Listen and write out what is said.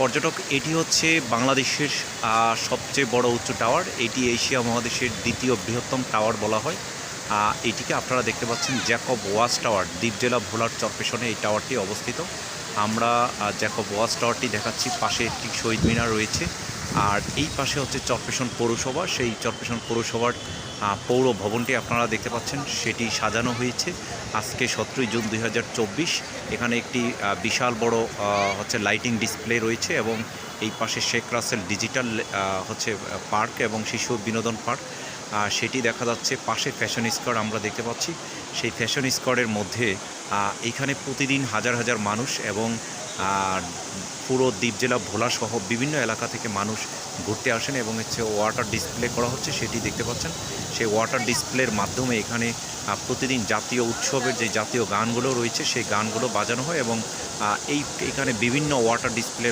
পর্যটক, এটি হচ্ছে বাংলাদেশের সবচেয়ে বড় উঁচু টাওয়ার। এটি এশিয়া মহাদেশের দ্বিতীয় বৃহত্তম টাওয়ার বলা হয়। এটিকে আপনারা দেখতে পাচ্ছেন জ্যাকব ওয়াচ টাওয়ার। দ্বীপ জেলা ভোলার চরপেশনে এই টাওয়ারটি অবস্থিত। আমরা জ্যাকব ওয়াচ টাওয়ারটি দেখাচ্ছি। পাশে একটি শহীদ মিনার রয়েছে, আর এই পাশে হচ্ছে চরপেশন পৌরসভা। সেই চরপেশন পৌরসভার পৌর ভবনটি আপনারা দেখতে পাচ্ছেন, সেটি সাজানো হয়েছে আজকে 17 জুন 2024। এখানে একটি বিশাল বড় হচ্ছে লাইটিং ডিসপ্লে রয়েছে, এবং এই পাশে শেখ রাসেল ডিজিটাল হচ্ছে পার্ক এবং শিশু বিনোদন পার্ক সেটি দেখা যাচ্ছে। পাশে ফ্যাশন স্কোয়ার আমরা দেখতে পাচ্ছি। সেই ফ্যাশন স্কোয়ারের মধ্যে এখানে প্রতিদিন হাজার হাজার মানুষ এবং পুরো দ্বীপ জেলা ভোলা সহ বিভিন্ন এলাকা থেকে মানুষ ঘুরতে আসেন, এবং হচ্ছে ওয়াটার ডিসপ্লে করা হচ্ছে সেটি দেখতে পাচ্ছেন। সেই ওয়াটার ডিসপ্লের মাধ্যমে এখানে প্রতিদিন জাতীয় উৎসবের যে জাতীয় গানগুলো রয়েছে সেই গানগুলো বাজানো হয়, এবং এখানে বিভিন্ন ওয়াটার ডিসপ্লে